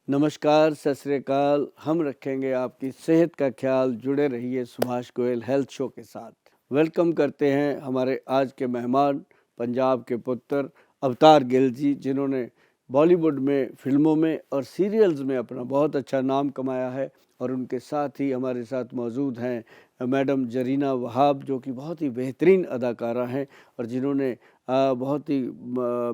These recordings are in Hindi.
नमस्कार, सत श्री अकाल। हम रखेंगे आपकी सेहत का ख्याल। जुड़े रहिए सुभाष गोयल हेल्थ शो के साथ। वेलकम करते हैं हमारे आज के मेहमान, पंजाब के पुत्र अवतार गिल जी, जिन्होंने बॉलीवुड में, फिल्मों में और सीरियल्स में अपना बहुत अच्छा नाम कमाया है। और उनके साथ ही हमारे साथ मौजूद हैं मैडम जरीना वहाब, जो कि बहुत ही बेहतरीन अदाकारा हैं और जिन्होंने बहुत ही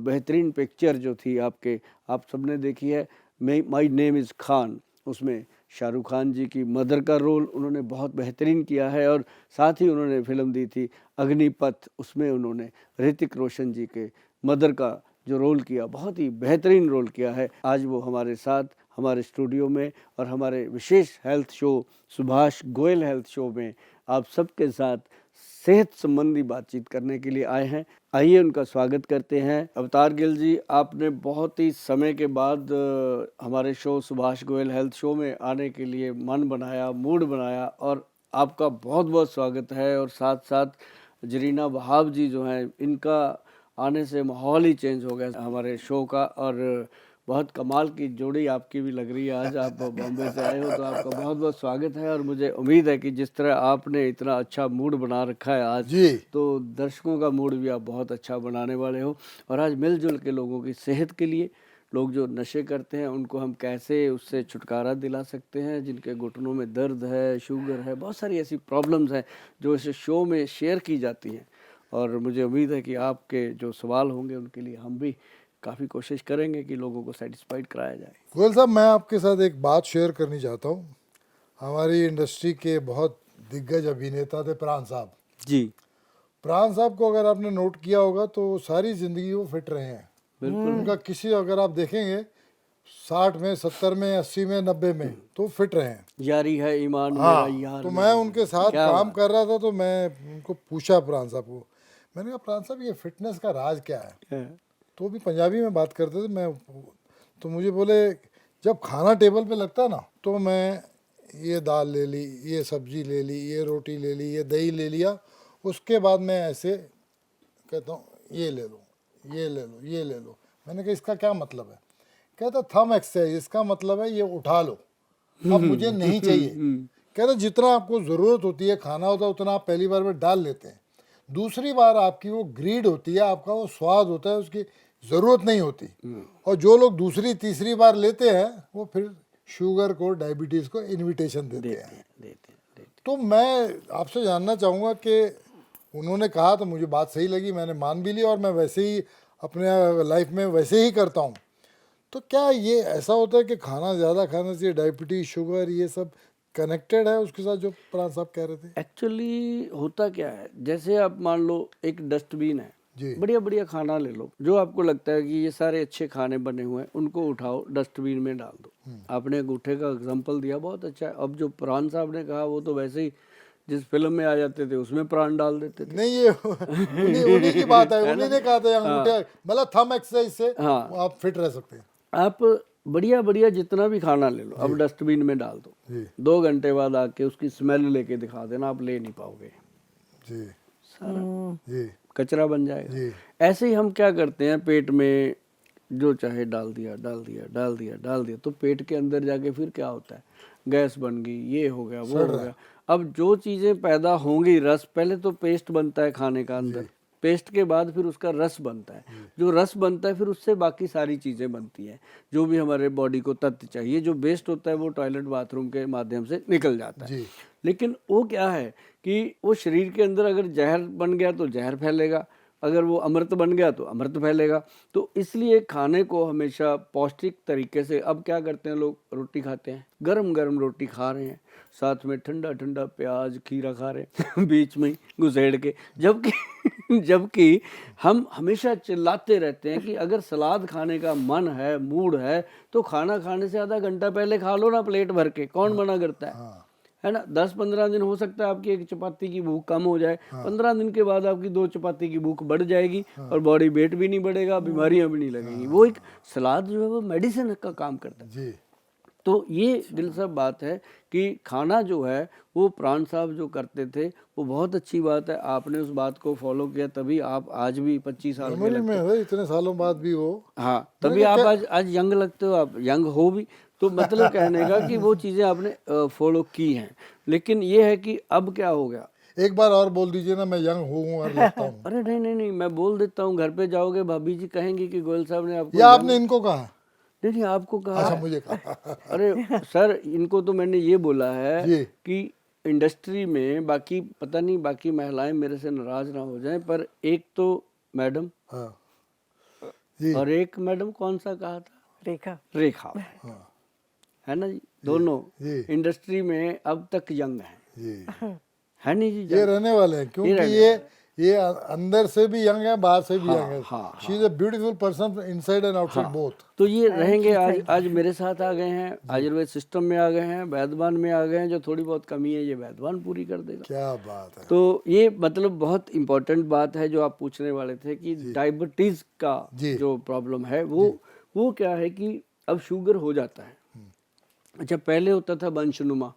बेहतरीन पिक्चर जो थी आप सबने देखी है, माई नेम इज़ खान। उसमें शाहरुख खान जी की मदर का रोल उन्होंने बहुत बेहतरीन किया है। और साथ ही उन्होंने फिल्म दी थी अग्निपथ, उसमें उन्होंने ऋतिक रोशन जी के मदर का जो रोल किया, बहुत ही बेहतरीन रोल किया है। आज वो हमारे साथ हमारे स्टूडियो में और हमारे विशेष health show Subhash Goyal health show में आप सबके साथ सेहत संबंधी बातचीत करने के लिए आए हैं। आइए उनका स्वागत करते हैं। अवतार गिल जी, आपने बहुत ही समय के बाद हमारे show Subhash Goyal health show में आने के लिए मन बनाया, मूड बनाया, और आपका बहुत बहुत स्वागत है। और साथ साथ जरीना वहाब जी जो हैं, इनका आने से माहौल ही चेंज हो गया हमारे शो का। और बहुत कमाल की जोड़ी आपकी भी लग रही है। आज आप बॉम्बे से आए हो तो आपका बहुत बहुत स्वागत है। और मुझे उम्मीद है कि जिस तरह आपने इतना अच्छा मूड बना रखा है आज जी, तो दर्शकों का मूड भी आप बहुत अच्छा बनाने वाले हो। और आज मिलजुल के लोगों की सेहत के लिए, लोग जो नशे करते हैं उनको हम कैसे उससे छुटकारा दिला सकते हैं, जिनके घुटनों में दर्द है, शुगर है, बहुत सारी ऐसी प्रॉब्लम्स हैं जो इस शो में शेयर की जाती हैं। और मुझे उम्मीद है कि आपके जो सवाल होंगे उनके लिए हम भी काफ़ी कोशिश करेंगे कि लोगों को सेटिस्फाइड कराया जाए। गोयल साहब, मैं आपके साथ एक बात शेयर करनी चाहता हूँ। हमारी इंडस्ट्री के बहुत दिग्गज अभिनेता थे प्राण साहब। जी प्राण साहब को अगर आपने नोट किया होगा तो सारी जिंदगी वो फिट रहे हैं। बिल्कुल। उनका किसी, अगर आप देखेंगे 60 में, 70 में, 80 में, 90 में तो फिट रहे हैं। यारी है ईमान मेरा हाँ, यार तो मैं मेरा उनके ईमान। साथ क्या काम बात कर रहा था तो मैं उनको पूछा, प्राण साहब को, मैंने कहा प्राण साहब ये फिटनेस का राज क्या है? है। तो भी पंजाबी में बात करते थे। मैं तो मुझे बोले, जब खाना टेबल पे लगता ना तो मैं ये दाल ले ली, ये सब्जी ले ली, ये रोटी ले ली, ये दही ले लिया, उसके बाद मैं ऐसे कहता हूँ ये ले लो, ये ले लो, ये ले लो। मैंने कहा इसका क्या मतलब है? कहता थंब एक्सरसाइज, इसका मतलब है ये उठा लो, अब मुझे नहीं चाहिए। कहता जितना आपको ज़रूरत होती है खाना होता है उतना आप पहली बार में डाल लेते हैं, दूसरी बार आपकी वो ग्रीड होती है, आपका वो स्वाद होता है, उसकी ज़रूरत नहीं होती। और जो लोग दूसरी तीसरी बार लेते हैं वो फिर शुगर को, डायबिटीज़ को इनविटेशन देते हैं। देते। तो मैं आपसे जानना चाहूँगा कि उन्होंने कहा तो मुझे बात सही लगी, मैंने मान भी ली और मैं वैसे ही अपने लाइफ में वैसे ही करता हूँ। तो क्या ये ऐसा होता है कि खाना ज़्यादा खाने से डायबिटीज, शुगर, ये सब कनेक्टेड है उसके साथ, जो प्राण साहब कह रहे थे? एक्चुअली होता क्या है, जैसे आप मान लो एक डस्टबिन है, जी, बढ़िया बढ़िया खाना ले लो, जो आपको लगता है कि ये सारे अच्छे खाने बने हुए हैं, उनको उठाओ डस्टबिन में डाल दो। आपने अंगूठे का एग्जांपल दिया, बहुत अच्छा है। अब जो प्राण साहब ने कहा, वो तो वैसे ही जिस फिल्म में आ जाते थे उसमें प्राण डाल देते थे। नहीं ये उन्हीं उन्हीं की बात है, है उन्हीं ना? ने कहा था हाँ अंगूठे, मतलब थंब एक्सरसाइज से हाँ। आप फिट रह सकते हैं। आप बढ़िया बढ़िया जितना भी खाना ले लो, अब डस्टबिन में डाल दो। जी 2 घंटे बाद आके उसकी स्मेल लेके दिखा देना, आप ले नहीं पाओगे, जी सारा जी कचरा बन जाएगा। जी ऐसे ही हम क्या करते हैं, पेट में जो चाहे डाल दिया डाल दिया डाल दिया डाल दिया, तो पेट के अंदर जाके फिर क्या होता है, गैस बन गई, ये हो गया, वो सड़ हो रहा गया। है। अब जो चीज़ें पैदा होंगी, रस, पहले तो पेस्ट बनता है खाने का अंदर, पेस्ट के बाद फिर उसका रस बनता है। जो रस बनता है फिर उससे बाकी सारी चीज़ें बनती हैं, जो भी हमारे बॉडी को तत्व चाहिए। जो वेस्ट होता है वो टॉयलेट बाथरूम के माध्यम से निकल जाता है। जी लेकिन वो क्या है कि वो शरीर के अंदर अगर जहर बन गया तो जहर फैलेगा, अगर वो अमृत बन गया तो अमृत फैलेगा। तो इसलिए खाने को हमेशा पौष्टिक तरीके से, अब क्या करते हैं लोग, रोटी खाते हैं, गरम गरम रोटी खा रहे हैं, साथ में ठंडा ठंडा प्याज खीरा खा रहे हैं बीच में ही घुसेड़ के। जबकि हम हमेशा चिल्लाते रहते हैं कि अगर सलाद खाने का मन है, मूड है, तो खाना खाने से आधा घंटा पहले खा लो ना प्लेट भर के, कौन मना करता है ना? 10-15 दिन हो सकता है आपकी एक चपाती की भूख कम हो जाए, 15 दिन के बाद आपकी 2 चपाती की भूख बढ़ जाएगी और बॉडी वेट भी नहीं बढ़ेगा, बीमारियां भी नहीं लगेंगी। वो एक सलाद जो है वो मेडिसिन का काम करता है। जी तो ये दिलचस्प बात है कि खाना जो है वो प्राण साहब जो करते थे वो बहुत अच्छी बात है। आपने उस बात को फॉलो किया, तभी आप आज भी 25 साल के मेमोरी में लगते। है, इतने सालों बाद भी वो। हाँ, मैंने तभी आप कहा आज यंग लगते हो, आप यंग हो भी। तो मतलब कहने का कि वो चीज़ें आपने फॉलो की हैं, लेकिन ये है कि अब क्या हो गया। एक बार और बोल दीजिए ना, मैं यंग हूँ और लगता हूँ। अरे नहीं नहीं नहीं, मैं बोल देता हूँ, घर पे जाओगे भाभी जी कहेंगी कि गोयल साहब ने आपको या आपने इनको कहा? नहीं नहीं आपको कहा अच्छा, है। मुझे कहा। अरे सर, इनको तो मैंने ये बोला है जी। कि इंडस्ट्री में बाकी पता नहीं बाकी महिलाएं मेरे से नाराज ना हो जाएं, पर एक तो मैडम हाँ जी। और एक मैडम कौन सा कहा था, रेखा। रेखा, हाँ है ना जी, दोनों जी इंडस्ट्री में अब तक यंग हैं, जी। है नहीं जी, ये young? रहने वाले हैं, क्योंकि रहने ये अंदर से भी यंग है, बाहर से भी हाँ, यंग है। हाँ, she is a beautiful person inside and outside both. तो ये रहेंगे। आज मेरे साथ आ गए हैं, आयुर्वेद सिस्टम में आ गए हैं, वैद्यवान में आ गए हैं, जो थोड़ी बहुत कमी है ये वैद्यवान पूरी कर देगा। क्या बात है। तो ये मतलब बहुत इम्पोर्टेंट बात है जो आप पूछने वाले थे कि डायबिटीज का जी। जो प्रॉब्लम है वो क्या है कि अब शुगर हो जाता है। अच्छा, पहले होता था वंशनुमा,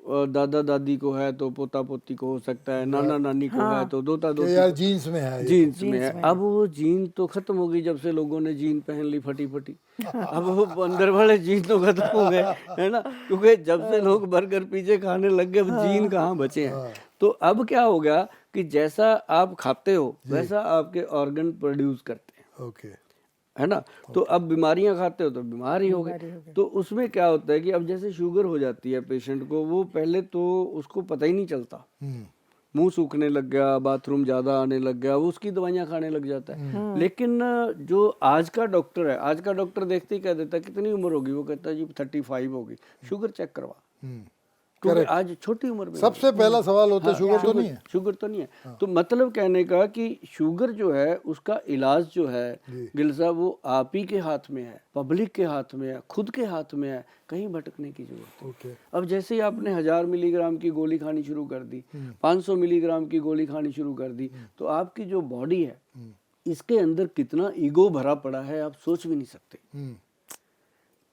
और दादा दादी को है तो पोता पोती को हो सकता है, नाना नानी को है तो दोता कि दोती यार को, जीन्स में है ये। जीन्स में है। अब वो जीन तो खत्म हो गई, जब से लोगों ने जीन पहन ली फटी फटी। अब वो अंदर वाले जीन तो खत्म हो गए, है ना, क्योंकि जब से लोग बर्गर पिज्जे खाने लग गए, अब जीन कहाँ बचे हैं। तो अब क्या हो गया कि जैसा आप खाते हो वैसा आपके ऑर्गन प्रोड्यूस करते हैं, ओके। है ना। तो अब बीमारियां खाते हो तो बीमार ही हो गए। तो उसमें क्या होता है कि अब जैसे शुगर हो जाती है पेशेंट को, वो पहले तो उसको पता ही नहीं चलता, मुंह सूखने लग गया, बाथरूम ज्यादा आने लग गया, वो उसकी दवाइयां खाने लग जाता है। लेकिन जो आज का डॉक्टर है, आज का डॉक्टर देखते ही कह देता है कितनी उम्र होगी, वो कहता है जी 35 होगी, शुगर चेक करवा, क्योंकि आज छोटी उम्र में सबसे पहला सवाल होता है, शुगर तो नहीं है। शुगर तो नहीं है। तो मतलब कहने का कि शुगर जो है उसका इलाज जो है गिल साहब, वो आप ही के हाथ में है, पब्लिक के हाथ में है, खुद के हाथ में है, कहीं भटकने की जरूरत है। ओके। अब जैसे ही आपने 1000 मिलीग्राम की गोली खानी शुरू कर दी, 500 मिलीग्राम की गोली खानी शुरू कर दी, तो आपकी जो बॉडी है इसके अंदर कितना ईगो भरा पड़ा है आप सोच भी नहीं सकते।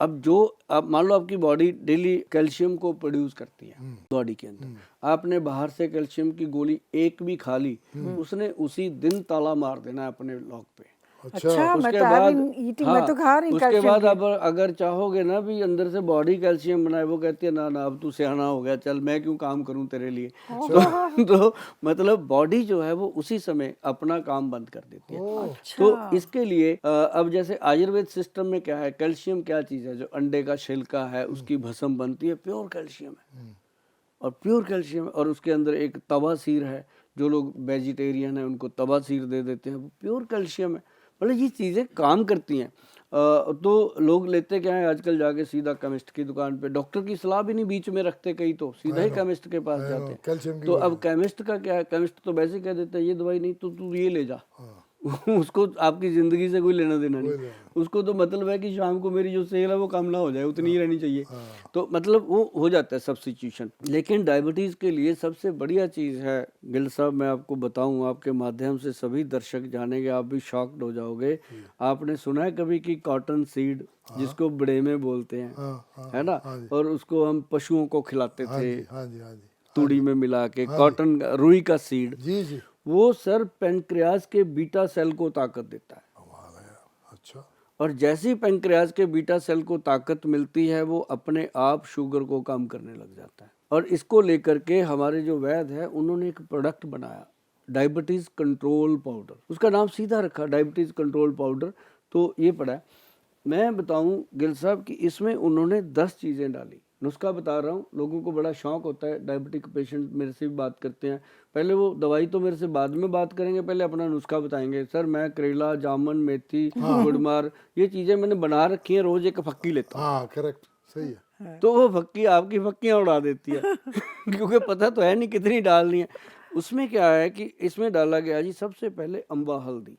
अब जो आप मान लो आपकी बॉडी डेली कैल्शियम को प्रोड्यूस करती है बॉडी के अंदर, आपने बाहर से कैल्शियम की गोली एक भी खा ली, उसने उसी दिन ताला मार देना है अपने लॉक पे। अच्छा, मैं उसके तो बाद ईटिंग, मैं तो खा रही उसके कैल्शियम बाद की। अब अगर चाहोगे ना भी अंदर से बॉडी कैल्शियम बनाए, वो कहती है ना ना अब तू सियाना हो गया, चल मैं क्यों काम करूं तेरे लिए। तो मतलब बॉडी जो है वो उसी समय अपना काम बंद कर देती है। तो इसके लिए अब जैसे आयुर्वेद सिस्टम में क्या है, कैल्शियम क्या चीज है, जो अंडे का छिलका है उसकी भस्म बनती है, प्योर कैल्शियम है, और प्योर कैल्शियम, और उसके अंदर एक तवासीर है, जो लोग वेजिटेरियन है उनको तवासीर दे देते हैं, वो प्योर कैल्शियम है। मतलब ये चीज़ें काम करती हैं। तो लोग लेते क्या है आजकल, जाके सीधा केमिस्ट की दुकान पे, डॉक्टर की सलाह भी नहीं बीच में रखते, कई तो सीधा ही केमिस्ट के पास जाते हैं। तो अब केमिस्ट का क्या है, केमिस्ट तो वैसे कह देता है ये दवाई नहीं तो तू ये ले जा। उसको आपकी जिंदगी से कोई लेना देना नहीं, उसको तो मतलब है कि शाम को मेरी जो सेल है वो कम ना हो जाए, उतनी ही रहनी चाहिए। तो मतलब वो हो जाता है सब्स्टिट्यूशन। लेकिन डायबिटीज के लिए सबसे बढ़िया चीज है गिल साहब, मैं आपको बताऊं, आपके माध्यम से सभी दर्शक जानेंगे, आप भी शॉक्ड हो जाओगे। आपने सुना है कभी कि कॉटन सीड, जिसको बड़े में बोलते हैं, है ना, और उसको हम पशुओं को खिलाते थे तूड़ी में मिला के, कॉटन रुई का सीड, जी जी, वो सर पेनक्रियाज के बीटा सेल को ताकत देता है। अच्छा। और जैसे ही पेनक्रियाज के बीटा सेल को ताकत मिलती है, वो अपने आप शुगर को कम करने लग जाता है। और इसको लेकर के हमारे जो वैद्य है उन्होंने एक प्रोडक्ट बनाया, डायबिटीज कंट्रोल पाउडर, उसका नाम सीधा रखा डायबिटीज कंट्रोल पाउडर। तो ये पड़ा है, मैं बताऊं गिल साहब कि इसमें उन्होंने 10 चीज़ें डाली। नुस्खा बता रहा हूँ, लोगों को बड़ा शौक होता है, डायबिटिक पेशेंट मेरे से भी बात करते हैं, पहले वो दवाई तो मेरे से बाद में बात करेंगे, पहले अपना नुस्खा बताएंगे। सर मैं करेला, जामुन, मेथी, गुड़मार, ये चीज़ें मैंने बना रखी हैं, रोज एक फक्की लेता हूँ। हाँ करेक्ट, सही है। तो वो फक्की आपकी फक्कियाँ उड़ा देती है क्योंकि पता तो है नहीं कितनी डालनी है। उसमें क्या है कि इसमें डाला गया जी सबसे पहले अम्बा हल्दी,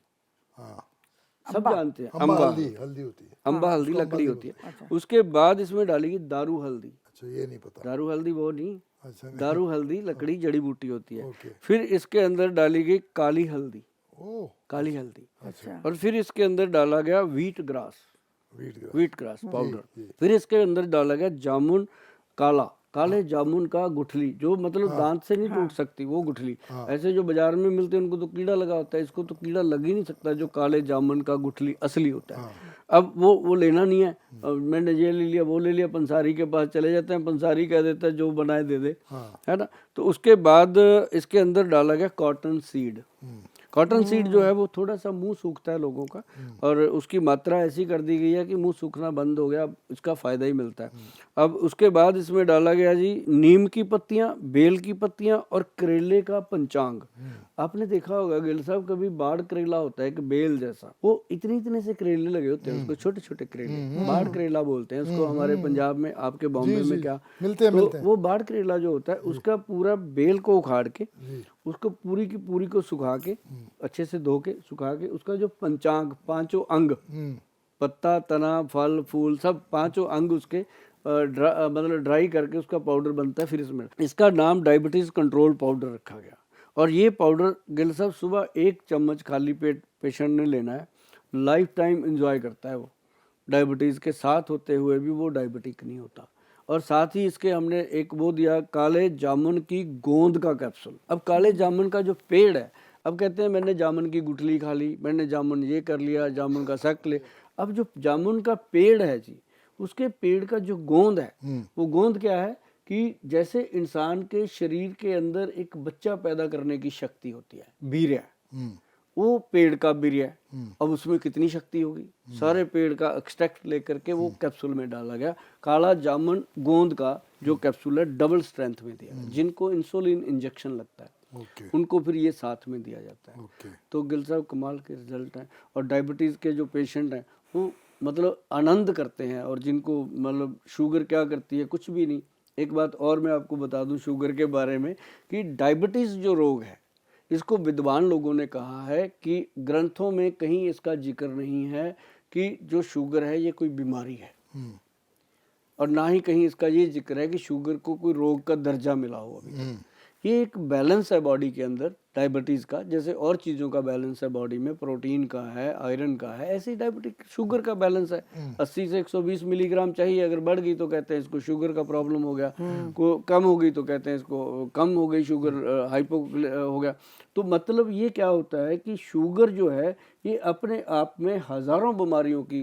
सब जानते हैं अम्बा हल्दी होती है, अम्बा हल्दी लकड़ी होती है। उसके बाद इसमें डालेगी दारू हल्दी। अच्छा, ये नहीं पता। दारू हल्दी वो नहीं, अच्छा, दारू हल्दी लकड़ी जड़ी बूटी होती है। फिर इसके अंदर डाली गई काली हल्दी, काली हल्दी। और फिर इसके अंदर डाला गया व्हीट ग्रास पाउडर। फिर इसके अंदर डाला गया जामुन काला, काले जामुन का गुठली, जो मतलब दांत से नहीं टूट सकती वो गुठली। ऐसे जो बाजार में मिलते हैं उनको तो कीड़ा लगा होता है, इसको तो कीड़ा लग ही नहीं सकता, जो काले जामुन का गुठली असली होता है। अब वो लेना नहीं है, मैंने ये ले लिया वो ले लिया, पंसारी के पास चले जाते हैं, पंसारी कह देता है जो बनाए दे दे, है ना। तो उसके बाद इसके अंदर डाला गया कॉटन सीड। कॉटन सीड जो है वो थोड़ा सा मुंह सूखता है लोगों का, और उसकी मात्रा ऐसी कर दी गई है कि मुंह सूखना बंद हो गया, अब इसका फायदा ही मिलता है। अब उसके बाद इसमें डाला गया जी नीम की पत्तियां, बेल की पत्तियां और करेले का पंचांग। आपने देखा होगा गिल साहब, कभी बाढ़ करेला होता है कि बेल जैसा, वो इतने इतने से करेले लगे होते हैं, उसको छोटे छोटे करेले, बाढ़ करेला बोलते हैं उसको हमारे पंजाब में, आपके बॉम्बे में क्या मिलते हैं, तो वो बाढ़ करेला जो होता है उसका पूरा बेल को उखाड़ के, उसको पूरी की पूरी को सुखा के, अच्छे से धो के सुखा के, उसका जो पंचांग, पांचों अंग, पत्ता तना फल फूल सब पांचों अंग उसके मतलब ड्राई करके उसका पाउडर बनता है। फिर इसका नाम डायबिटीज कंट्रोल पाउडर रखा गया। और ये पाउडर गिल साहब सुबह 1 चम्मच खाली पेट पेशेंट ने लेना है, लाइफ टाइम एंजॉय करता है वो, डायबिटीज़ के साथ होते हुए भी वो डायबिटिक नहीं होता। और साथ ही इसके हमने एक वो दिया काले जामुन की गोंद का कैप्सूल। अब काले जामुन का जो पेड़ है, अब कहते हैं मैंने जामुन की गुठली खा ली, मैंने जामुन ये कर लिया, जामुन का शक ले। अब जो जामुन का पेड़ है जी, उसके पेड़ का जो गोंद है, वो गोंद क्या है कि जैसे इंसान के शरीर के अंदर एक बच्चा पैदा करने की शक्ति होती है, वीर्य, वो पेड़ का वीर्य है। अब उसमें कितनी शक्ति होगी, सारे पेड़ का एक्सट्रैक्ट लेकर के वो कैप्सूल में डाला गया। काला जामुन गोंद का जो कैप्सूल है डबल स्ट्रेंथ में दिया। जिनको इंसुलिन इंजेक्शन लगता है उनको फिर ये साथ में दिया जाता है। तो गिल साहब कमाल के रिजल्ट हैं। और डायबिटीज़ के जो पेशेंट हैं वो मतलब आनंद करते हैं। और जिनको मतलब शुगर क्या करती है, कुछ भी नहीं। एक बात और मैं आपको बता दूं शुगर के बारे में कि डायबिटीज़ जो रोग है, इसको विद्वान लोगों ने कहा है कि ग्रंथों में कहीं इसका जिक्र नहीं है कि जो शुगर है ये कोई बीमारी है, और ना ही कहीं इसका ये जिक्र है कि शुगर को कोई रोग का दर्जा मिला हो अभी। ये एक बैलेंस है बॉडी के अंदर डायबिटीज़ का, जैसे और चीज़ों का बैलेंस है बॉडी में, प्रोटीन का है, आयरन का है, ऐसे ही डायबिटिक शुगर का बैलेंस है। 80 से 120 मिलीग्राम चाहिए, अगर बढ़ गई तो कहते हैं इसको शुगर का प्रॉब्लम हो गया, को कम हो गई तो कहते हैं इसको कम हो गई शुगर, हाइपो हो गया। तो मतलब ये क्या होता है कि शुगर जो है ये अपने आप में हज़ारों बीमारियों की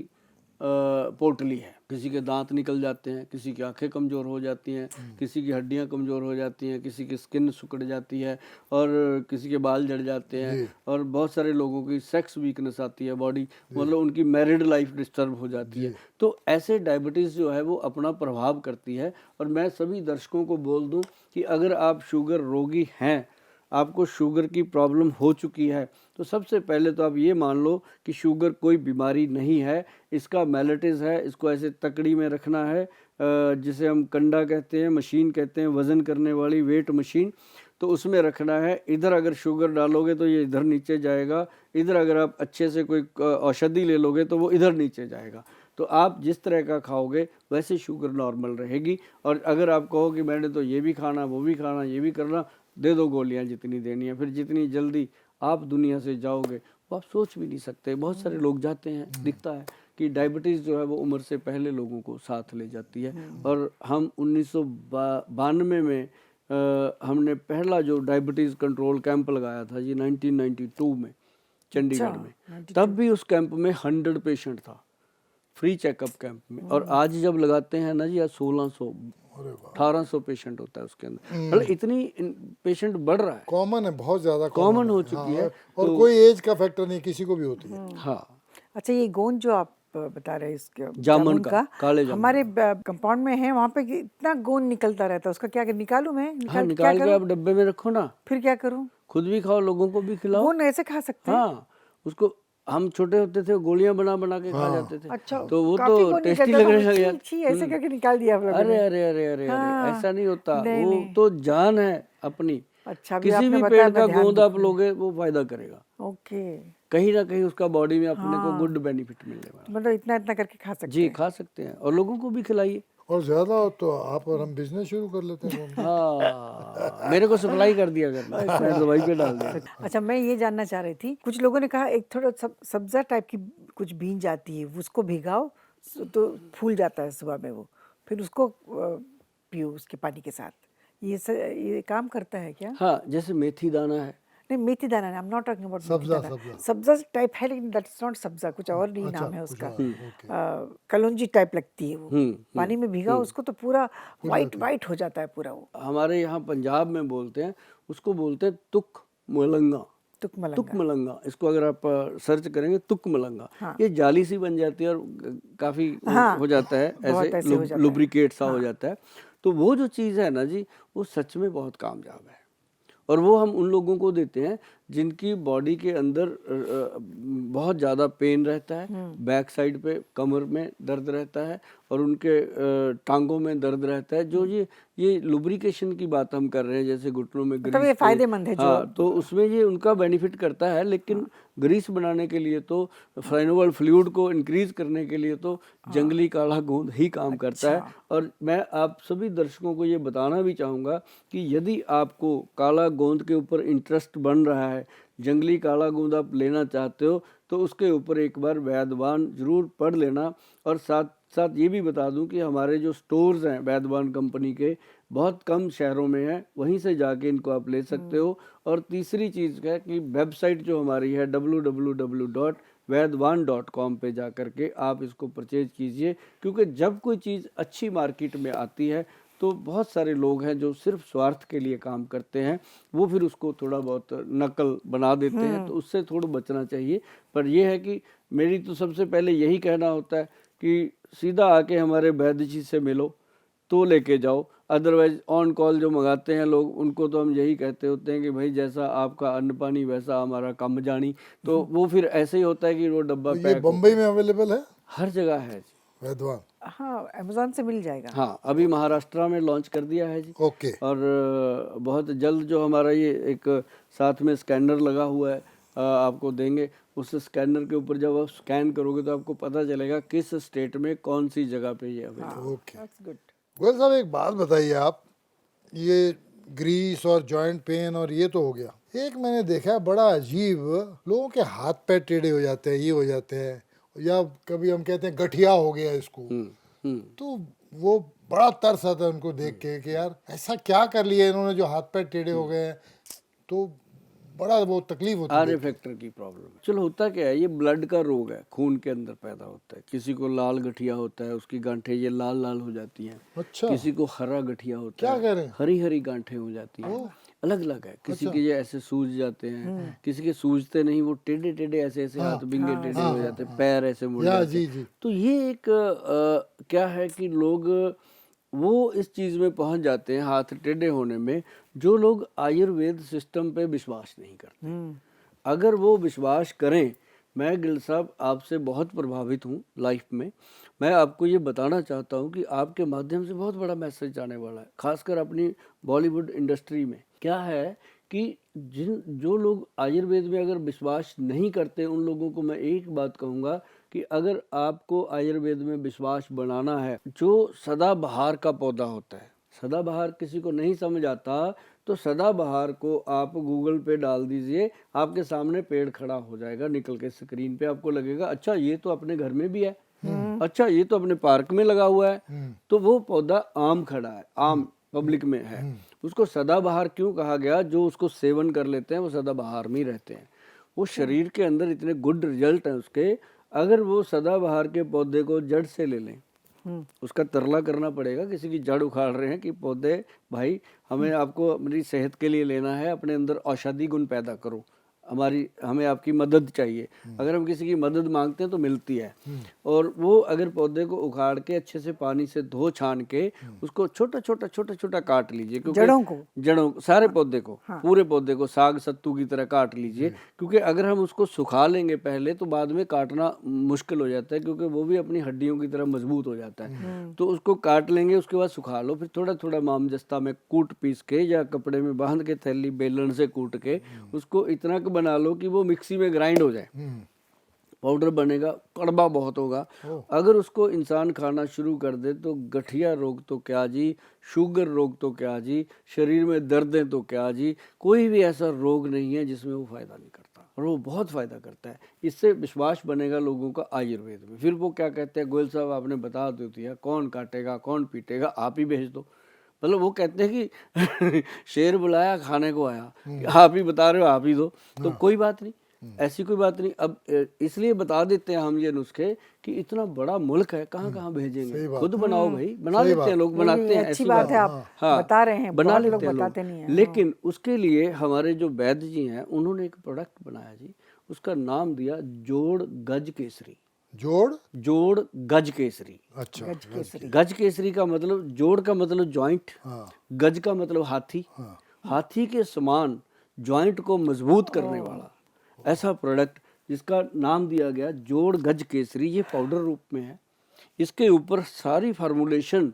पोटली है। किसी के दांत निकल जाते हैं, किसी की आंखें कमज़ोर हो जाती हैं, किसी की हड्डियां कमज़ोर हो जाती हैं, किसी की स्किन सिकुड़ जाती है, और किसी के बाल झड़ जाते हैं, और बहुत सारे लोगों की सेक्स वीकनेस आती है, बॉडी मतलब उनकी मैरिड लाइफ डिस्टर्ब हो जाती है। तो ऐसे डायबिटीज़ जो है वो अपना प्रभाव करती है। और मैं सभी दर्शकों को बोल दूं कि अगर आप शुगर रोगी हैं, आपको शुगर की प्रॉब्लम हो चुकी है, तो सबसे पहले तो आप ये मान लो कि शुगर कोई बीमारी नहीं है, इसका मेलिटिस है। इसको ऐसे तकड़ी में रखना है, जिसे हम कंडा कहते हैं, मशीन कहते हैं, वज़न करने वाली वेट मशीन, तो उसमें रखना है। इधर अगर शुगर डालोगे तो ये इधर नीचे जाएगा, इधर अगर आप अच्छे से कोई औषधि ले लोगे तो वो इधर नीचे जाएगा। तो आप जिस तरह का खाओगे वैसे शुगर नॉर्मल रहेगी। और अगर आप कहो कि मैंने तो ये भी खाना, वो भी खाना, ये भी करना, दे दो गोलियां जितनी देनी है। फिर जितनी जल्दी आप दुनिया से जाओगे वो आप सोच भी नहीं सकते। बहुत सारे लोग जाते हैं, दिखता है कि डायबिटीज़ जो है वो उम्र से पहले लोगों को साथ ले जाती है। और हम 1992 में हमने पहला जो डायबिटीज़ कंट्रोल कैंप लगाया था जी 1992 में चंडीगढ़ में, तब भी उस कैंप में 100 पेशेंट था, फ्री चेकअप कैंप में। और आज जब लगाते हैं ना जी, आज 1600 1800 पेशेंट होता है उसके अंदर। मतलब इतनी पेशेंट बढ़ रहा है, कॉमन है, बहुत ज़्यादा कॉमन हो चुकी है। और तो कोई एज का फैक्टर नहीं, किसी को भी होती है। हाँ। अच्छा, ये गोंद जो आप बता रहे हैं इसके जामुन का, काले जामुन, हमारे कंपाउंड में है, वहाँ पे इतना गोंद निकलता रहता है, उसका क्या निकालूं मैं? निकाल के आप डब्बे में रखो ना, फिर क्या करूं? खुद भी खाओ, लोगों को भी खिलाओ। गोंद ऐसे खा सकते हैं? हाँ, उसको हम छोटे होते थे गोलियां बना बना के खा जाते थे। अच्छा, तो वो तो टेस्टी लगने लग गया। ऐसे करके निकाल दिया आप लोगों ने? अरे अरे अरे अरे अरे, ऐसा नहीं होता, वो तो जान है अपनी। अच्छा, किसी भी पेड़ का गोंद आप लोगे वो फायदा करेगा। ओके, कहीं ना कहीं उसका बॉडी में अपने को गुड बेनिफिट मिलने वाला। मतलब इतना इतना करके खा सकते हैं? जी, खा सकते हैं, और लोगों को भी खिलाइए। और ज्यादा हो तो आप और हम बिजनेस शुरू कर लेते हैं। हाँ, मेरे को सप्लाई कर दिया करना, मैं दवाई पे डाल दिया। अच्छा, मैं ये जानना चाह रही थी, कुछ लोगों ने कहा एक थोड़ा सब्जा टाइप की कुछ बीन जाती है, उसको भिगाओ तो फूल जाता है सुबह में वो, फिर उसको पियो उसके पानी के साथ। ये काम करता है क्या? हाँ, जैसे मेथी दाना है। नहीं, मेथी दाना नहीं, I am not talking about methi sabja dana. सब्जा सब्जा टाइप है लेकिन दैट्स नॉट सब्जा, कुछ और नहीं अच्छा नाम है कुछ उसका। और ओके कलौंजी टाइप लगती है वो। हुँ, पानी में भिगा उसको तो पूरा फूट वाइट जाती है। वाइट हो जाता है पूरा वो। हमारे यहाँ पंजाब में बोलते हैं, उसको बोलते हैं तुक मलंगा। तुक तुक मलंगा। मलंगा, इसको अगर आप सर्च करेंगे तुक मलंगा, हाँ। ये जाली सी बन जाती है और काफ़ी हाँ, हो जाता है, बहुत ऐसे ऐसे हो जाता है। लुब्रिकेट सा हो हाँ। जाता है। तो वो जो चीज़ है ना जी, वो सच में बहुत कामयाब है। और वो हम उन लोगों को देते हैं जिनकी बॉडी के अंदर बहुत ज़्यादा पेन रहता है, बैक साइड पे कमर में दर्द रहता है और उनके टांगों में दर्द रहता है। जो ये लुब्रिकेशन की बात हम कर रहे हैं, जैसे घुटनों में मतलब ग्रीस ये पे, फायदेमंद है जो हाँ, तो उसमें ये उनका बेनिफिट करता है। लेकिन ग्रीस बनाने के लिए तो, फ्लाइनोवल फ्लूइड को इंक्रीज करने के लिए तो जंगली काला गोंद ही काम करता है। और मैं आप सभी दर्शकों को ये बताना भी चाहूँगा कि यदि आपको काला गोंद के ऊपर इंटरेस्ट बन रहा है, जंगली काला गोंद आप लेना चाहते हो, तो उसके ऊपर एक बार वैद्यवान जरूर पढ़ लेना। और साथ साथ ये भी बता दूं कि हमारे जो स्टोर्स हैं वैद्यवान कंपनी के, बहुत कम शहरों में हैं, वहीं से जाके इनको आप ले सकते हो। और तीसरी चीज़ है कि वेबसाइट जो हमारी है www.vaidwan.com पे जा कर के आप इसको परचेज कीजिए। क्योंकि जब कोई चीज़ अच्छी मार्केट में आती है तो बहुत सारे लोग हैं जो सिर्फ स्वार्थ के लिए काम करते हैं, वो फिर उसको थोड़ा बहुत नकल बना देते हैं, तो उससे थोड़ा बचना चाहिए। पर यह है कि मेरी तो सबसे पहले यही कहना होता है कि सीधा आके हमारे वैद्य जी से मिलो तो लेके जाओ। अदरवाइज ऑन कॉल जो मंगाते हैं लोग, उनको तो हम यही कहते होते हैं कि भाई जैसा आपका अन्न पानी वैसा हमारा काम जानी। तो वो फिर ऐसे ही होता है कि वो डब्बा तो ये पैक बम्बई में अवेलेबल है हर जगह है जी। वैद्वान हाँ, अमेज़न से मिल जाएगा। हाँ, अभी महाराष्ट्र में लॉन्च कर दिया है जी। ओके और बहुत जल्द जो हमारा ये एक साथ में स्कैनर लगा हुआ है, आपको देंगे। उस स्कैनर के ऊपर जब आप स्कैन करोगे तो आपको पता चलेगा किस स्टेट में कौन सी जगह पे ये available. Okay that's good. Goyal साहब एक बात बताइए आप, ये ग्रीस और जॉइंट पेन और ये तो हो गया, एक मैंने देखा है बड़ा अजीब, लोगों के हाथ पैर टेढ़े हो जाते हैं, ये हो जाते हैं, या कभी हम कहते हैं गठिया हो गया इसको, तो वो बड़ा तरस आता है उनको देख के कि यार ऐसा क्या कर लिया इन्होंने जो हाथ पैर टेढ़े हो गए हैं, तो बड़ा वो तकलीफ होती है आर देख के। फैक्टर की प्रॉब्लम है। चलो, होता क्या है, ये ब्लड का रोग है, खून के अंदर पैदा होता है। किसी को लाल गठिया होता है, उसकी गांठें ये लाल लाल हो जाती हैं। अच्छा किसी को हरा गठिया होता क्या है, कह रहे हैं? हरी हरी गांठें हो जाती हैं, अलग अलग है। किसी के ये ऐसे सूज जाते हैं, किसी के सूजते नहीं, वो टेढ़े टेढ़े ऐसे ऐसे हाथ बिंगे टेढ़े हो जाते हैं, पैर ऐसे मुड़ या जाते जी हैं। जी तो ये एक क्या है कि लोग वो इस चीज़ में पहुंच जाते हैं, हाथ टेढ़े होने में, जो लोग आयुर्वेद सिस्टम पे विश्वास नहीं करते। अगर वो विश्वास करें, मैं गिल साहब आपसे बहुत प्रभावित हूँ लाइफ में। मैं आपको ये बताना चाहता हूँ कि आपके माध्यम से बहुत बड़ा मैसेज आने वाला है, खासकर अपनी बॉलीवुड इंडस्ट्री में। क्या है कि जो लोग आयुर्वेद में अगर विश्वास नहीं करते, उन लोगों को मैं एक बात कहूँगा कि अगर आपको आयुर्वेद में विश्वास बनाना है, जो सदाबहार का पौधा होता है, सदाबहार किसी को नहीं समझ आता तो सदाबहार को आप गूगल पे डाल दीजिए, आपके सामने पेड़ खड़ा हो जाएगा निकल के स्क्रीन पे। आपको लगेगा अच्छा ये तो अपने घर में भी है, अच्छा ये तो अपने पार्क में लगा हुआ है। तो वो पौधा आम खड़ा है, आम पब्लिक में है। उसको सदाबहार क्यों कहा गया? जो उसको सेवन कर लेते हैं वो सदाबहार में ही रहते हैं। वो शरीर के अंदर इतने गुड रिजल्ट हैं उसके। अगर वो सदाबहार के पौधे को जड़ से ले लें, उसका तरला करना पड़ेगा। किसी की जड़ उखाड़ रहे हैं कि पौधे भाई हमें आपको अपनी सेहत के लिए लेना है, अपने अंदर औषधि गुण पैदा करो, हमें आपकी मदद चाहिए। अगर हम किसी की मदद मांगते हैं तो मिलती है। और वो अगर पौधे को उखाड़ के अच्छे से पानी से धो छान के उसको छोटा छोटा काट लीजिए, क्योंकि जड़ों सारे पौधे को, पूरे पौधे को साग सत्तू की तरह काट लीजिए। क्योंकि अगर हम उसको सुखा लेंगे पहले तो बाद में काटना मुश्किल हो जाता है, क्योंकि वो भी अपनी हड्डियों की तरह मजबूत हो जाता है। तो उसको काट लेंगे, उसके बाद सुखा लो, फिर थोड़ा थोड़ा मामजस्ता में कूट पीस के या कपड़े में बांध के थैली बेलन से कूट के उसको इतना बना लो कि वो मिक्सी में ग्राइंड हो जाए, पाउडर बनेगा, कड़वा बहुत होगा। अगर उसको इंसान खाना शुरू कर दे तो गठिया रोग तो क्या जी, शुगर रोग तो क्या जी, शरीर में दर्दें तो क्या जी, कोई भी ऐसा रोग नहीं है जिसमें वो फ़ायदा नहीं करता, और वो बहुत फ़ायदा करता है। इससे विश्वास बनेगा लोगों का आयुर्वेद में। फिर वो क्या कहते हैं, गोयल साहब आपने बता दो दिया, कौन काटेगा कौन पीटेगा, आप ही भेज दो। मतलब वो कहते हैं कि शेर बुलाया खाने को आया, आप ही बता रहे हो आप ही दो, तो कोई बात नहीं, ऐसी कोई बात नहीं। अब इसलिए बता देते हैं हम ये नुस्खे कि इतना बड़ा मुल्क है, कहाँ कहाँ भेजेंगे, खुद बनाओ भाई, बना लेते हैं लोग, बनाते हैं, अच्छी ऐसी बात है, बात आप हाँ बता रहे हैं, बना बहुत लोग लेते हैं बताते लोग। नहीं हैं। लेकिन उसके लिए हमारे जो वैद्य जी हैं उन्होंने एक प्रोडक्ट बनाया जी, उसका नाम दिया जोड़ गज केसरी। जोड़ गज केसरी। अच्छा, गज केसरी। गज केसरी का मतलब, जोड़ का मतलब जॉइंट, हाँ, गज का मतलब हाथी, हाँ, हाथी के समान जॉइंट को मजबूत करने वाला ऐसा प्रोडक्ट जिसका नाम दिया गया जोड़ गज केसरी। ये पाउडर रूप में है, इसके ऊपर सारी फार्मूलेशन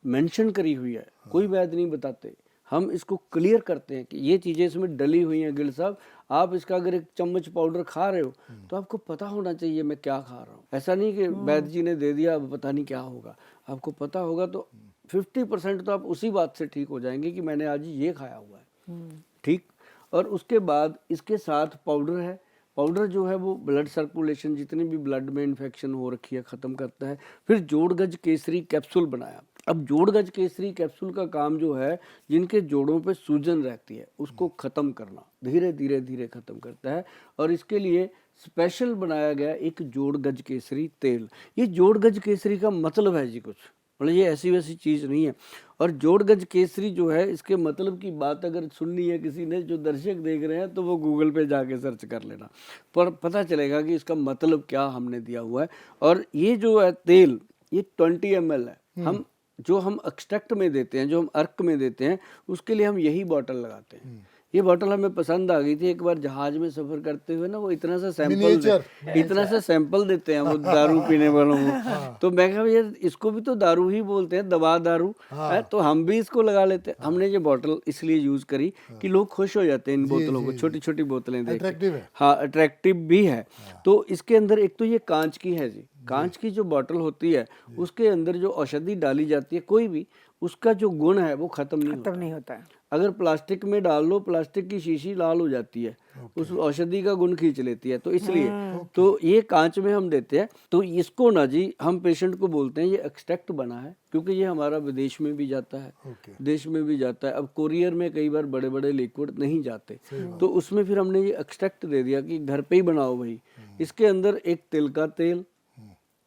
मेंशन करी हुई है, कोई वैद्य नहीं बताते, हम इसको क्लियर करते हैं कि ये चीज़ें इसमें डली हुई हैं। गिल साहब, आप इसका अगर एक चम्मच पाउडर खा रहे हो तो आपको पता होना चाहिए मैं क्या खा रहा हूँ। ऐसा नहीं कि वैद्य जी ने दे दिया अब पता नहीं क्या होगा, आपको पता होगा तो 50% तो आप उसी बात से ठीक हो जाएंगे कि मैंने आज ये खाया हुआ है, ठीक। और उसके बाद इसके साथ पाउडर है, पाउडर जो है वो ब्लड सर्कुलेशन, जितनी भी ब्लड में इन्फेक्शन हो रखी है, ख़त्म करता है। फिर जोड़ गज केसरी कैप्सूल बनाया। अब जोड़ गज केसरी कैप्सूल का काम जो है, जिनके जोड़ों पे सूजन रहती है उसको ख़त्म करना, धीरे धीरे धीरे ख़त्म करता है। और इसके लिए स्पेशल बनाया गया एक जोड़ गज केसरी तेल। ये जोड़ गज केसरी का मतलब है जी कुछ, मतलब ये ऐसी वैसी चीज़ नहीं है। और जोड़ गज केसरी जो है, इसके मतलब की बात अगर सुननी है किसी ने, जो दर्शक देख रहे हैं, तो वो गूगल पे जाके सर्च कर लेना, पर पता चलेगा कि इसका मतलब क्या हमने दिया हुआ है। और ये जो है तेल, ये 20 ml है। हम जो हम एक्सट्रैक्ट में देते हैं, जो हम अर्क में देते हैं, उसके लिए हम यही बॉटल लगाते हैं। ये बॉटल हमें पसंद आ गई थी, एक बार जहाज में सफर करते हुए ना, वो इतना सा सैंपल देते हैं वो दारू पीने वालों को। तो मैं कहा यार इसको भी तो दारू ही बोलते हैं, दवा दारू है, तो हम भी इसको लगा लेते हैं। हमने ये बॉटल इसलिए यूज करी कि लोग खुश हो जाते हैं इन बोतलों को, छोटी छोटी बोतलें देख के। हाँ, अट्रैक्टिव भी है। तो इसके अंदर एक तो ये कांच की है जी, कांच की जो बॉटल होती है उसके अंदर जो औषधि डाली जाती है कोई भी, उसका जो गुण है वो खत्म नहीं होता है। अगर प्लास्टिक में डाल लो, प्लास्टिक की शीशी लाल हो जाती है, उस औषधि का गुण खींच लेती है, तो इसलिए तो ये कांच में हम देते हैं। तो इसको ना जी हम पेशेंट को बोलते हैं ये एक्सट्रैक्ट बना है, क्योंकि ये हमारा विदेश में भी जाता है, देश में भी जाता है। अब कोरियर में कई बार बड़े बड़े लिक्विड नहीं जाते, तो उसमें फिर हमने ये एक्सट्रैक्ट दे दिया कि घर पे ही बनाओ भाई। इसके अंदर एक तिल का तेल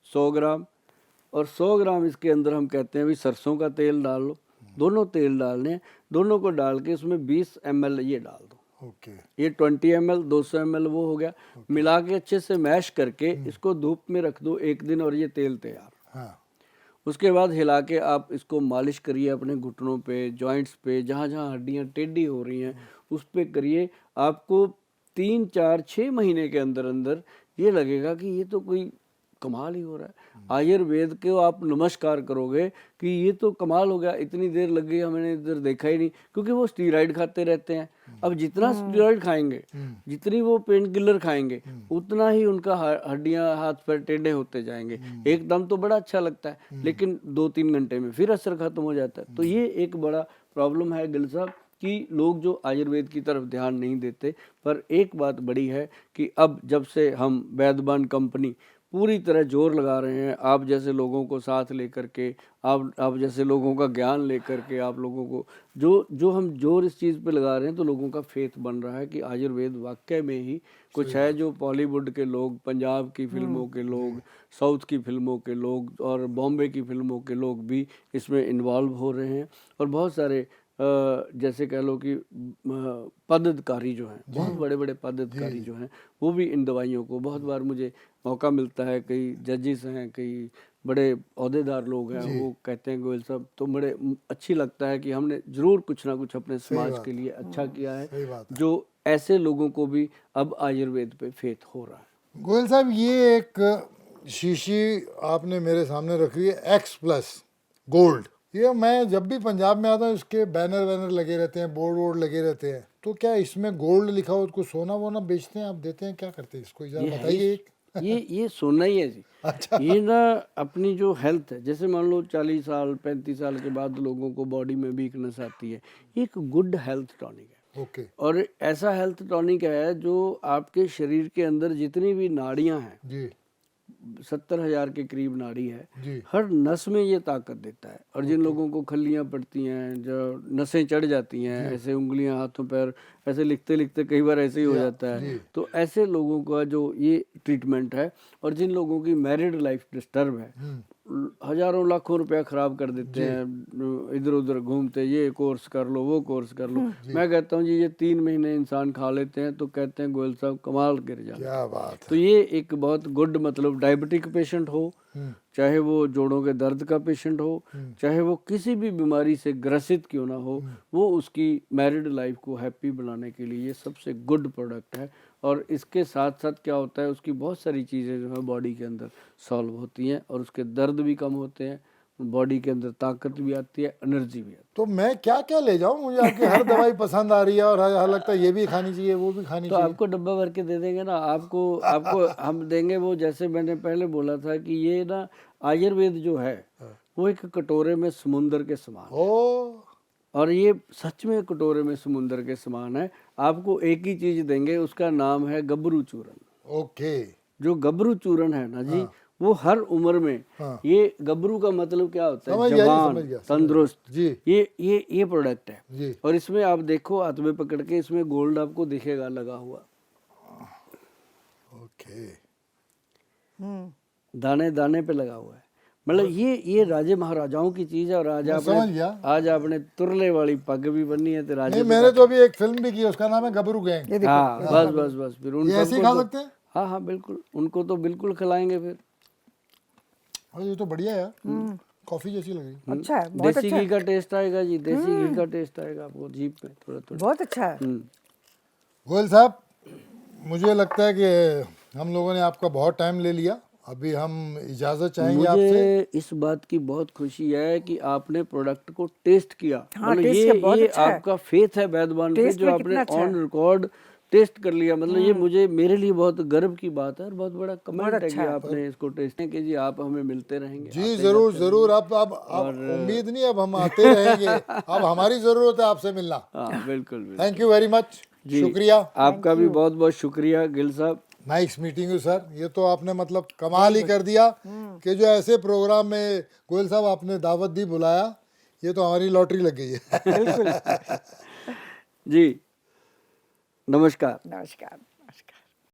100 ग्राम, और 100 ग्राम इसके अंदर हम कहते हैं भी सरसों का तेल डाल लो। दोनों तेल डालने हैं, दोनों को डाल के उसमें 20 ml ये डाल दो। ये 20 ml 200 ml वो हो गया। मिला के अच्छे से मैश करके इसको धूप में रख दो 1 दिन, और ये तेल तैयार। उसके बाद हिला के आप इसको मालिश करिए अपने घुटनों पे, जॉइंट्स पे, जहाँ जहाँ हड्डियाँ टेढ़ी हो रही हैं उस पे करिए। आपको 3 4 6 महीने के अंदर अंदर ये लगेगा कि ये तो कोई कमाल ही हो रहा है। आयुर्वेद को आप नमस्कार करोगे कि ये तो कमाल हो गया, इतनी देर लग गई हमें इधर देखा ही नहीं, क्योंकि वो स्टीरॉइड खाते रहते हैं। अब जितना स्टीरॉइड खाएंगे, जितनी वो पेन किलर खाएंगे, उतना ही उनका हड्डियां हाथ पैर टेढ़े होते जाएंगे। एकदम तो बड़ा अच्छा लगता है, लेकिन 2-3 घंटे में फिर असर खत्म हो जाता है। तो ये एक बड़ा प्रॉब्लम है गिल साहब कि लोग जो आयुर्वेद की तरफ ध्यान नहीं देते। पर एक बात बड़ी है कि अब जब से हम वैद्यमान कंपनी पूरी तरह जोर लगा रहे हैं, आप जैसे लोगों को साथ लेकर के, आप जैसे लोगों का ज्ञान लेकर के, आप लोगों को जो हम जोर इस चीज़ पे लगा रहे हैं, तो लोगों का फेथ बन रहा है कि आयुर्वेद वाकई में ही कुछ है। जो बॉलीवुड के लोग, पंजाब की फिल्मों के लोग, साउथ की फिल्मों के लोग और बॉम्बे की फिल्मों के लोग भी इसमें इन्वॉल्व हो रहे हैं। और बहुत सारे जैसे कह लो कि पदाधिकारी जो हैं, बहुत बड़े बड़े पदाधिकारी जो हैं, वो भी इन दवाइयों को, बहुत बार मुझे मौका मिलता है, कई जजेस हैं, कई बड़े अहदेदार लोग हैं, वो कहते हैं गोयल साहब तो बड़े अच्छी लगता है कि हमने ज़रूर कुछ ना कुछ अपने समाज के लिए अच्छा किया है, जो ऐसे लोगों को भी अब आयुर्वेद पे फेथ हो रहा है। गोयल साहब, ये एक शीशी आपने मेरे सामने रखी है X+ गोल्ड। ये मैं जब भी पंजाब में आता हूँ इसके बैनर लगे रहते हैं, बोर्ड लगे रहते हैं, तो क्या इसमें गोल्ड लिखा हो उसको सोना वोना बेचते हैं, आप देते हैं, क्या करते हैं इसको, जरा बताइए। ये सोना ही है जी। अच्छा। ये ना अपनी जो हेल्थ है, जैसे मान लो 40 साल 35 साल के बाद लोगों को बॉडी में वीकनेस आती है, एक गुड हेल्थ टॉनिक है। और ऐसा हेल्थ टॉनिक है जो आपके शरीर के अंदर जितनी भी नाड़ियां हैं जी, 70,000 के करीब नाड़ी है, जी हर नस में ये ताकत देता है। और जिन लोगों को खल्लियां पड़ती हैं, जो नसें चढ़ जाती हैं, ऐसे उंगलियां हाथों पैर ऐसे लिखते लिखते कई बार ऐसे ही हो जाता है, तो ऐसे लोगों का जो ये ट्रीटमेंट है। और जिन लोगों की मैरिड लाइफ डिस्टर्ब है, हजारों लाखों रुपया खराब कर देते हैं इधर उधर घूमते, ये कोर्स कर लो वो कोर्स कर लो। मैं कहता हूँ जी ये 3 महीने इंसान खा लेते हैं तो कहते हैं गोयल साहब कमाल गिर जाते हैं। क्या बात है। तो ये एक बहुत गुड, मतलब डायबिटिक पेशेंट हो, चाहे वो जोड़ों के दर्द का पेशेंट हो, चाहे वो किसी भी बीमारी से ग्रसित क्यों ना हो, वो उसकी मैरिड लाइफ को हैप्पी बनाने के लिए ये सबसे गुड प्रोडक्ट है। और इसके साथ साथ क्या होता है, उसकी बहुत सारी चीज़ें जो है बॉडी के अंदर सॉल्व होती हैं और उसके दर्द भी कम होते हैं, बॉडी के अंदर ताकत भी आती है, एनर्जी भी आती है। तो मैं क्या क्या ले जाऊं? मुझे आपकी हर दवाई पसंद आ रही है और हर लगता है ये भी खानी चाहिए वो भी खानी तो चाहिए। आपको डब्बा भर के दे देंगे ना, आपको आपको हम देंगे वो, जैसे मैंने पहले बोला था कि ये ना आयुर्वेद जो है वो एक कटोरे में समुंदर के समान है। ओ और ये सच में कटोरे में समुंदर के समान है। आपको एक ही चीज देंगे, उसका नाम है गबरू चूरन। ओके जो गबरू चूरन है ना जी, वो हर उम्र में, हाँ। ये गबरू का मतलब क्या होता है, समझ गया जी, जवान, समझ गया, तंदुरुस्त। जी ये प्रोडक्ट है। जी और इसमें आप देखो हाथ में पकड़ के, इसमें गोल्ड आपको दिखेगा लगा हुआ, ओके दाने दाने पे लगा हुआ है। मतलब ये राजे महाराजाओं की चीज है। और आज समझ गया। आज आपने तुरले वाली पग भी बननी है तो राजे नहीं, मैंने तो अभी एक फिल्म भी की, उसका नाम है गबरू गैंग। ये देखो, हाँ बस बस बस, फिर उन ये ऐसे ही सबको खा तो- सकते हैं? हाँ हाँ बिल्कुल, उनको तो बिल्कुल खिलाएंगे फिर। अरे ये तो बढ़िया है यार, कॉफी जैसी लग रही। अच्छा है, बहुत देसी अच्छा घी है, का टेस्ट आएगा जी, देसी घी का टेस्ट आएगा आपको जीभ में थोड़ा थोड़ा। बहुत अच्छा है। गोयल साहब, मुझे लगता है कि हम लोगों ने आपका बहुत टाइम ले लिया, अभी हम इजाजत चाहेंगे आपसे। मुझे इस बात की बहुत खुशी है कि आपने प्रोडक्ट को टेस्ट किया। हाँ, मतलब टेस्ट किया, बहुत ये अच्छा है। आपका फेथ है वैद्यवान पे, टेस्ट जो में आपने कितना अच्छा ऑन है। रिकॉर्ड टेस्ट कर लिया। मतलब ये मुझे, मेरे लिए बहुत गर्व की बात है और बहुत बड़ा कमेंट है अच्छा कि है। आपने इसको टेस्ट किया। कि जी आप हमें मिलते रहेंगे। जी जरूर जरूर, अब उम्मीद नहीं, अब हम आते रहेंगे। अब हमारी जरूरत है आपसे मिलना। हाँ बिल्कुल बिल्कुल थैंक यू वेरी मच, जी, शुक्रिया। आपका भी बहुत बहुत शुक्रिया गिल साहब। Nice meeting you sir. ये तो आपने मतलब कमाल ही कर दिया कि जो ऐसे प्रोग्राम में गोयल साहब आपने दावत दी, बुलाया, ये तो हमारी लॉटरी लग गई है। जी नमस्कार। नमस्कार।